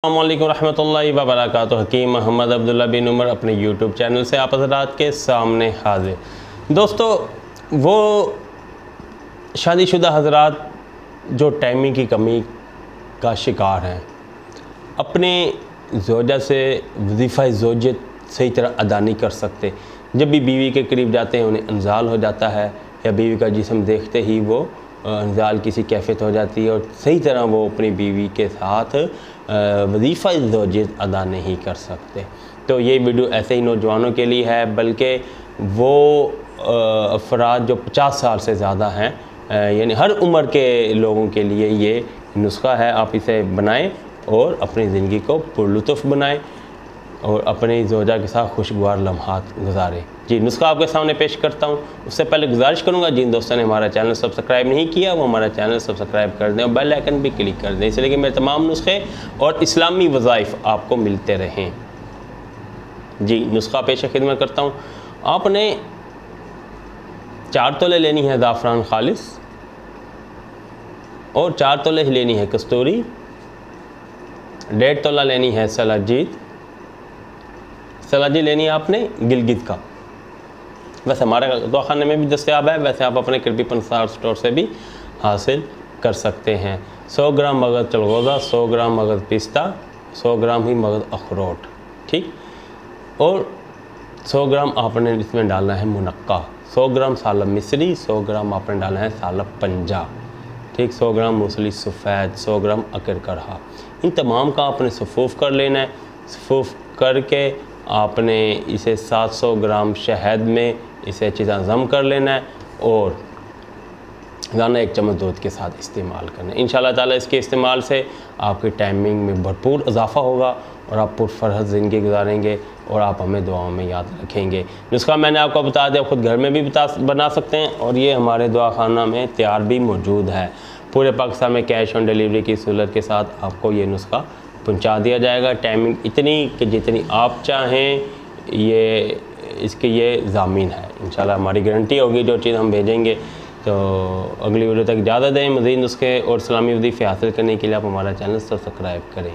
अस्सलामुअलैकुम रहमतुल्लाहि व बरकातुहू। हकीम मोहम्मद अब्दुल्ला बिन उमर अपने यूट्यूब चैनल से आप हज़रात के सामने हाजिर। दोस्तों, वो शादीशुदा हज़रात जो टाइमिंग की कमी का शिकार हैं, अपने ज़ौजा से वज़ीफ़ा ज़ौजियत सही तरह अदा नहीं कर सकते। जब भी बीवी के करीब जाते हैं उन्हें इंज़ाल हो जाता है, या बीवी का जिस्म देखते ही वो इंज़ाल किसी कैफियत हो जाती है और सही तरह वो अपनी बीवी के साथ वज़ीफ़ा ज़ौजियत अदा नहीं कर सकते। तो ये वीडियो ऐसे ही नौजवानों के लिए है, बल्कि वो अफराद जो 50 साल से ज़्यादा हैं, यानी हर उम्र के लोगों के लिए ये नुस्खा है। आप इसे बनाएं और अपनी ज़िंदगी को पुरलुत्फ़ बनाएं और अपने ज़ौजा के साथ खुशगवार लम्हात गुजारें। जी, नुस्खा आपके सामने पेश करता हूँ। उससे पहले गुजारिश करूँगा, जिन दोस्तों ने हमारा चैनल सब्सक्राइब नहीं किया वो हमारा चैनल सब्सक्राइब कर दें और बेल आइकन भी क्लिक कर दें, इसलिए कि मेरे तमाम नुस्खे और इस्लामी वज़ाइफ आपको मिलते रहें। जी, नुस्खा पेश खिदमत करता हूँ। आपने 4 तोले लेनी है ज़ाफ़रान खालिस और 4 तोले ही लेनी है कस्तूरी, 1.5 तोला लेनी है सलाजीत। सलाजी लेनी है आपने गिलगित का, वैसे हमारे दवाखाने में भी दस्तयाब है, वैसे आप अपने करीबी पंसार स्टोर से भी हासिल कर सकते हैं। 100 ग्राम मगज़ चलगोज़ा, 100 ग्राम मगज़ पिस्ता, 100 ग्राम ही मगज़ अखरोट, ठीक। और 100 ग्राम आपने इसमें डालना है मुनक्का, 100 ग्राम सालब मिस्री, 100 ग्राम आपने डालना है सालब पंजा, ठीक। 100 ग्राम मूसली सफ़ेद, 100 ग्राम अकर करहा। इन तमाम का आपने सफ़ूफ़ कर लेना है। सफ़ूफ़ करके आपने इसे 700 ग्राम शहद में इसे अच्छी तरह जम कर लेना है और रोज़ाना 1 चम्मच दूध के साथ इस्तेमाल करना है। इंशाअल्लाह ताला इसके इस्तेमाल से आपकी टाइमिंग में भरपूर इजाफ़ा होगा और आप पुरफरहत ज़िंदगी गुजारेंगे और आप हमें दुआओं में याद रखेंगे। नुस्खा मैंने आपको बता दिया, खुद घर में भी बना सकते हैं और ये हमारे दवाखाना में तैयार भी मौजूद है। पूरे पाकिस्तान में कैश ऑन डिलीवरी की सहूलत के साथ आपको ये नुस्खा पहुंचा दिया जाएगा। टाइमिंग इतनी कि जितनी आप चाहें, ये इसके ये ज़ामीन है। इंशाल्लाह हमारी गारंटी होगी जो चीज़ हम भेजेंगे। तो अगली वीडियो तक इजाज़त दें। मज़ीद नुस्खे और इस्लामी वज़ीफ़े हासिल करने के लिए आप हमारा चैनल सब्सक्राइब करें।